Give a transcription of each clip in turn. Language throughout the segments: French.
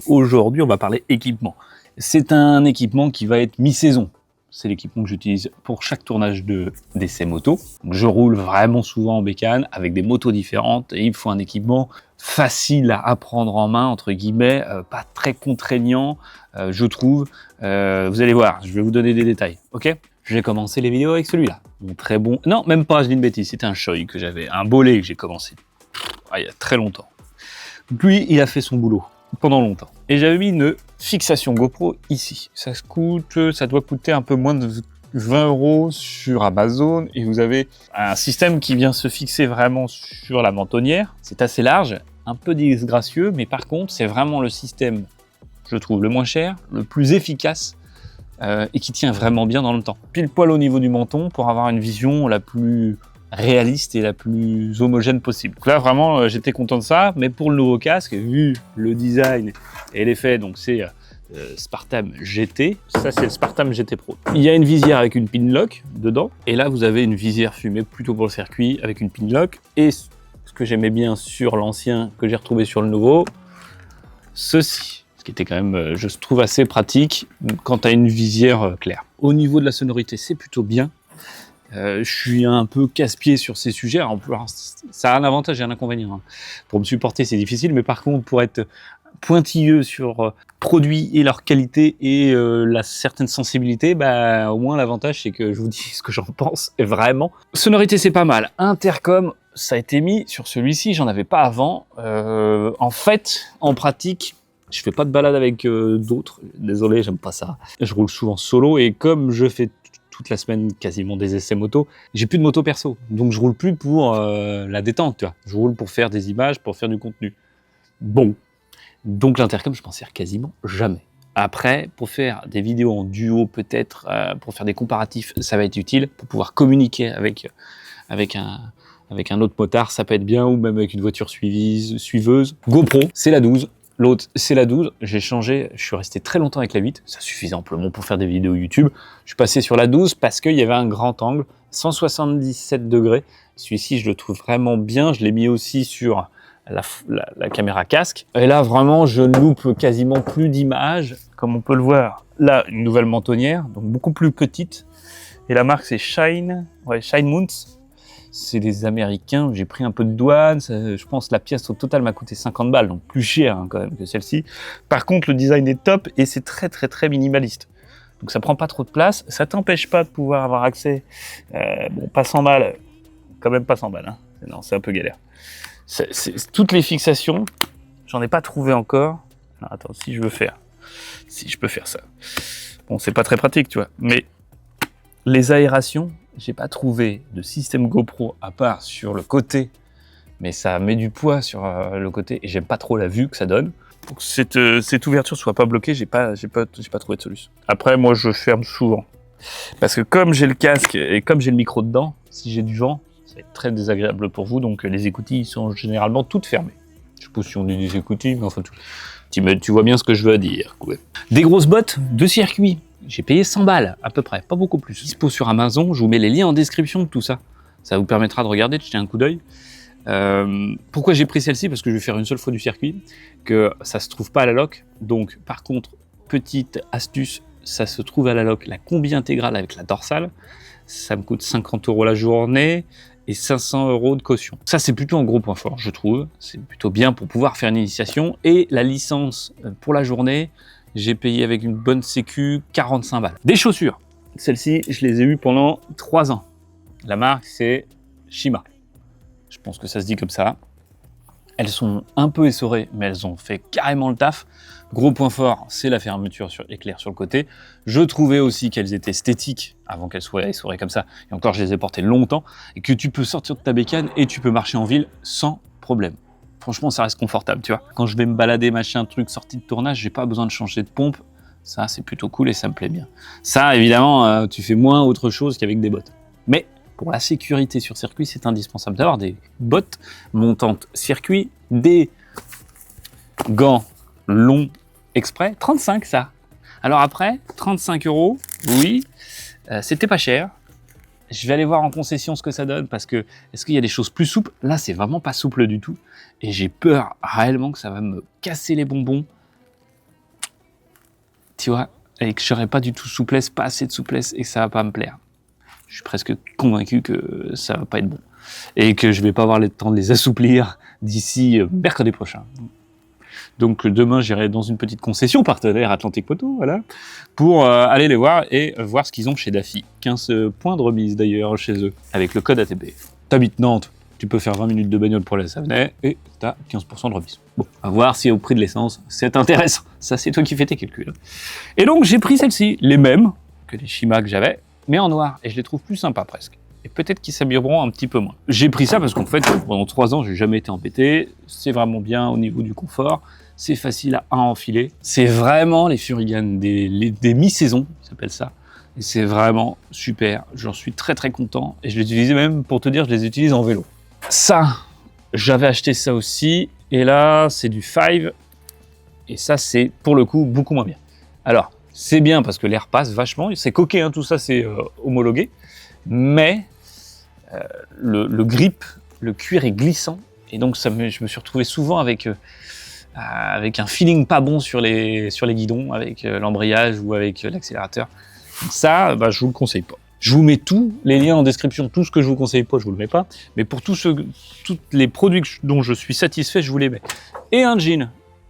Aujourd'hui, on va parler équipement. C'est un équipement qui va être mi-saison. C'est l'équipement que j'utilise pour chaque tournage d'essai moto. Donc, je roule vraiment souvent en bécane avec des motos différentes et il me faut un équipement facile à prendre en main, entre guillemets, pas très contraignant, je trouve. Vous allez voir, je vais vous donner des détails, ok? J'ai commencé les vidéos avec celui-là. Mon très bon... Non, même pas, je dis une bêtise, c'était un Shoei que j'avais, un Bollé que j'ai commencé. Il y a très longtemps. Donc lui, il a fait son boulot pendant longtemps. Et j'avais mis une fixation GoPro ici. Ça doit coûter un peu moins de 20 € sur Amazon. Et vous avez un système qui vient se fixer vraiment sur la mentonnière. C'est assez large, un peu disgracieux, mais par contre, c'est vraiment le système, je trouve, le moins cher, le plus efficace et qui tient vraiment bien dans le temps. Pile poil au niveau du menton pour avoir une vision la plus réaliste et la plus homogène possible. Donc là, vraiment, j'étais content de ça, mais pour le nouveau casque, vu le design et l'effet, donc c'est Spartan GT, ça c'est le Spartan GT Pro. Il y a une visière avec une pin lock dedans, et là vous avez une visière fumée plutôt pour le circuit avec une pin lock, et ce que j'aimais bien sur l'ancien, que j'ai retrouvé sur le nouveau, ceci. Ce qui était quand même, je trouve, assez pratique quand tu as une visière claire. Au niveau de la sonorité, c'est plutôt bien. Je suis un peu casse-pied sur ces sujets. Alors, ça a un avantage et un inconvénient. Pour me supporter, c'est difficile, mais par contre, pour être pointilleux sur produits et leur qualité et la certaine sensibilité, au moins l'avantage, c'est que je vous dis ce que j'en pense, et vraiment. Sonorité, c'est pas mal. Intercom, ça a été mis sur celui-ci, j'en avais pas avant. En fait, en pratique, je fais pas de balade avec d'autres. Désolé, j'aime pas ça. Je roule souvent solo et comme je fais toute la semaine quasiment des essais moto, j'ai plus de moto perso. Donc je roule plus pour la détente, tu vois. Je roule pour faire des images, pour faire du contenu. Bon. Donc l'intercom, je m'en sers quasiment jamais. Après, pour faire des vidéos en duo, peut-être, pour faire des comparatifs, ça va être utile. Pour pouvoir communiquer avec un autre motard, ça peut être bien, ou même avec une voiture suiveuse. GoPro, c'est la 12. L'autre, c'est la 12. J'ai changé, je suis resté très longtemps avec la 8. Ça suffisait amplement pour faire des vidéos YouTube. Je suis passé sur la 12 parce qu'il y avait un grand angle, 177 degrés. Celui-ci, je le trouve vraiment bien. Je l'ai mis aussi sur la caméra casque. Et là, vraiment, je ne loupe quasiment plus d'images. Comme on peut le voir, là, une nouvelle mentonnière, donc beaucoup plus petite. Et la marque, c'est Shine Mounts. C'est des Américains, j'ai pris un peu de douane, je pense que la pièce au total m'a coûté 50 balles, donc plus cher quand même que celle-ci. Par contre, le design est top et c'est très très très minimaliste. Donc ça prend pas trop de place, ça t'empêche pas de pouvoir avoir accès, pas 100 balles, quand même pas 100 balles, hein. Non, c'est un peu galère. Toutes les fixations, j'en ai pas trouvé encore. Alors, attends, si je peux faire ça. Bon, c'est pas très pratique, tu vois, mais les aérations, j'ai pas trouvé de système GoPro à part sur le côté, mais ça met du poids sur le côté et j'aime pas trop la vue que ça donne. Pour que cette ouverture soit pas bloquée, j'ai pas trouvé de solution. Après, moi, je ferme souvent parce que comme j'ai le casque et comme j'ai le micro dedans, si j'ai du vent, ça va être très désagréable pour vous. Donc les écoutilles sont généralement toutes fermées. Je sais pas si on dit des écoutilles, mais enfin, tu vois bien ce que je veux dire. Ouais. Des grosses bottes de circuit. J'ai payé 100 balles à peu près, pas beaucoup plus. Dispo sur Amazon, je vous mets les liens en description de tout ça. Ça vous permettra de regarder, de jeter un coup d'œil. Pourquoi j'ai pris celle-ci? Parce que je vais faire une seule fois du circuit, que ça se trouve pas à la loc. Donc par contre, petite astuce, ça se trouve à la loc, la combi intégrale avec la dorsale. Ça me coûte 50 € la journée et 500 € de caution. Ça c'est plutôt un gros point fort, je trouve. C'est plutôt bien pour pouvoir faire une initiation. Et la licence pour la journée, j'ai payé avec une bonne sécu 45 balles. Des chaussures. Celles-ci, je les ai eues pendant 3 ans. La marque, c'est Shima. Je pense que ça se dit comme ça. Elles sont un peu essorées, mais elles ont fait carrément le taf. Gros point fort, c'est la fermeture éclair sur le côté. Je trouvais aussi qu'elles étaient esthétiques avant qu'elles soient essorées comme ça. Et encore, je les ai portées longtemps. Et que tu peux sortir de ta bécane et tu peux marcher en ville sans problème. Franchement, ça reste confortable, tu vois. Quand je vais me balader, machin, truc, sortie de tournage, j'ai pas besoin de changer de pompe. Ça, c'est plutôt cool et ça me plaît bien. Ça, évidemment, tu fais moins autre chose qu'avec des bottes. Mais pour la sécurité sur circuit, c'est indispensable d'avoir des bottes montantes circuit, des gants longs exprès. 35, ça. Alors après, 35 €, oui, c'était pas cher. Je vais aller voir en concession ce que ça donne parce que est-ce qu'il y a des choses plus souples? Là, c'est vraiment pas souple du tout et j'ai peur réellement que ça va me casser les bonbons tu vois, et que j'aurai pas du tout souplesse, pas assez de souplesse, et que ça va pas me plaire. Je suis presque convaincu que ça va pas être bon. Et que je vais pas avoir le temps de les assouplir d'ici mercredi prochain. Donc demain, j'irai dans une petite concession partenaire Atlantic Moto, voilà, pour aller les voir et voir ce qu'ils ont chez Daffy. 15 points de remise d'ailleurs chez eux, avec le code ATP. T'habites Nantes, tu peux faire 20 minutes de bagnole pour la Savenay et t'as 15% de remise. Bon, à voir si au prix de l'essence, c'est intéressant. Ça, c'est toi qui fais tes calculs. Et donc, j'ai pris celle-ci, les mêmes que les Shima que j'avais, mais en noir, et je les trouve plus sympas presque. Et peut-être qu'ils s'amélioreront un petit peu moins. J'ai pris ça parce qu'en fait, pendant 3 ans, j'ai jamais été embêté. C'est vraiment bien au niveau du confort. C'est facile à enfiler. C'est vraiment les Furigan des mi-saison, ils s'appellent ça. Et c'est vraiment super. J'en suis très très content. Et je les utilise même, pour te dire, je les utilise en vélo. Ça, j'avais acheté ça aussi. Et là, c'est du 5. Et ça, c'est pour le coup beaucoup moins bien. Alors, c'est bien parce que l'air passe vachement. C'est coquet, hein, tout ça, c'est homologué. Mais le grip, le cuir est glissant. Et donc, je me suis retrouvé souvent avec un feeling pas bon sur les guidons, avec l'embrayage ou avec l'accélérateur. Ça, je vous le conseille pas. Je vous mets tous les liens en description. Tout ce que je vous conseille pas, je vous le mets pas. Mais pour tous les produits dont je suis satisfait, je vous les mets. Et un jean.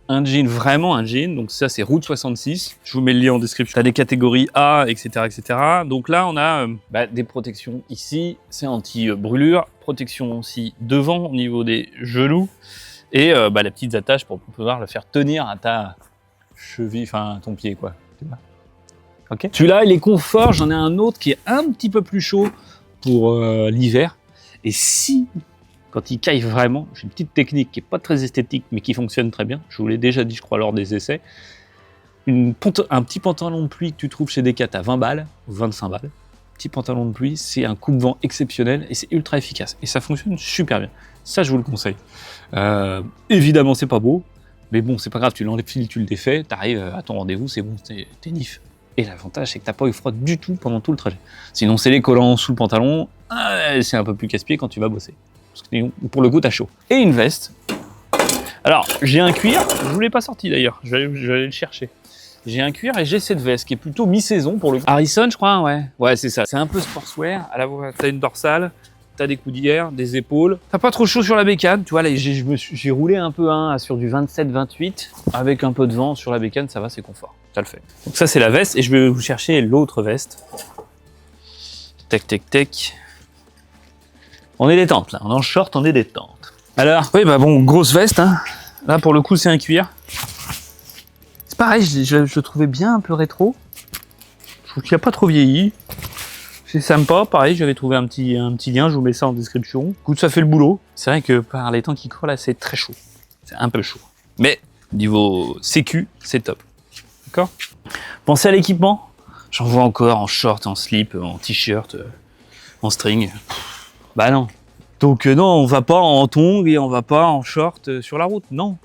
Un jean, vraiment un jean. Donc ça, c'est Route 66. Je vous mets le lien en description. Tu as des catégories A, etc., etc. Donc là, on a des protections ici. C'est anti-brûlure. Protection aussi devant, au niveau des genoux. Et les petites attaches pour pouvoir le faire tenir à ta cheville, enfin à ton pied, quoi. Ok. Celui-là, il est confort. J'en ai un autre qui est un petit peu plus chaud pour l'hiver. Et si, quand il caille vraiment, j'ai une petite technique qui n'est pas très esthétique, mais qui fonctionne très bien. Je vous l'ai déjà dit, je crois, lors des essais. Un petit pantalon de pluie que tu trouves chez Decat à 20 balles, ou 25 balles. Petit pantalon de pluie, c'est un coupe-vent exceptionnel et c'est ultra efficace. Et ça fonctionne super bien. Ça, je vous le conseille. Évidemment, c'est pas beau, mais bon, c'est pas grave, tu l'enlèves, tu le défais, t'arrives à ton rendez-vous, c'est bon, t'es nif. Et l'avantage, c'est que t'as pas eu froid du tout pendant tout le trajet. Sinon, c'est les collants sous le pantalon, c'est un peu plus casse-pied quand tu vas bosser. Parce que pour le coup, t'as chaud. Et une veste. Alors, j'ai un cuir, je vous l'ai pas sorti d'ailleurs, je vais aller le chercher. J'ai un cuir et j'ai cette veste qui est plutôt mi-saison pour le coup. Harrison, je crois, ouais. Ouais, c'est ça. C'est un peu sportswear. À la fois, t'as une dorsale, t'as des coudières, des épaules. T'as pas trop chaud sur la bécane. Tu vois, là, j'ai roulé un peu sur du 27-28. Avec un peu de vent sur la bécane, ça va, c'est confort. Ça le fait. Donc ça, c'est la veste. Et je vais vous chercher l'autre veste. Tac, tac, tac. On est détente, là. On est en short, on est détente. Alors, oui, grosse veste, hein. Là, pour le coup, c'est un cuir. C'est pareil, je le trouvais bien un peu rétro. Je trouve qu'il n'a pas trop vieilli. C'est sympa, pareil, j'avais trouvé un petit lien, je vous mets ça en description. Écoute, ça fait le boulot. C'est vrai que par les temps qui courent là, c'est très chaud. C'est un peu chaud. Mais niveau sécu, c'est top. D'accord ? Pensez à l'équipement. J'en vois encore en short, en slip, en t-shirt, en string. Bah non. Donc non, on va pas en tongs et on va pas en short sur la route, non.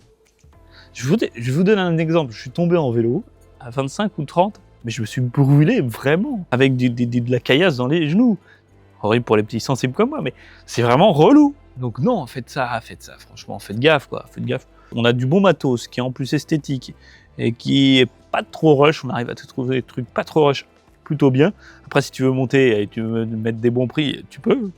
Je vous donne un exemple. Je suis tombé en vélo à 25 ou 30, mais je me suis brûlé vraiment avec de la caillasse dans les genoux. Horrible pour les petits sensibles comme moi, mais c'est vraiment relou. Donc non, faites ça, franchement, faites gaffe, quoi, faites gaffe. On a du bon matos qui est en plus esthétique et qui est pas trop rush. On arrive à te trouver des trucs pas trop rush, plutôt bien. Après, si tu veux monter et tu veux mettre des bons prix, tu peux.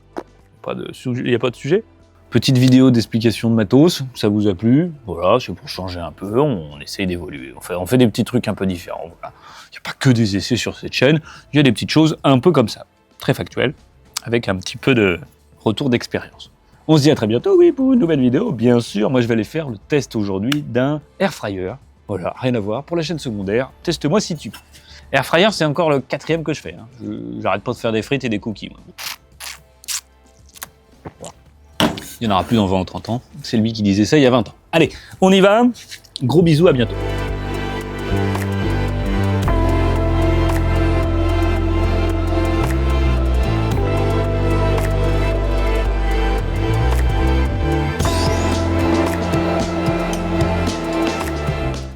Il n'y a pas de sujet. Petite vidéo d'explication de matos, ça vous a plu? Voilà, c'est pour changer un peu, on essaye d'évoluer. On fait des petits trucs un peu différents. Voilà. Il n'y a pas que des essais sur cette chaîne, il y a des petites choses un peu comme ça, très factuelles, avec un petit peu de retour d'expérience. On se dit à très bientôt, oui, pour une nouvelle vidéo. Bien sûr, moi je vais aller faire le test aujourd'hui d'un air fryer. Voilà, rien à voir. Pour la chaîne secondaire, teste-moi si tu peux. Air fryer, c'est encore le 4e que je fais. Hein. J'arrête pas de faire des frites et des cookies, moi. Il n'y en aura plus dans 20 ou 30 ans. C'est lui qui disait ça il y a 20 ans. Allez, on y va. Gros bisous, à bientôt.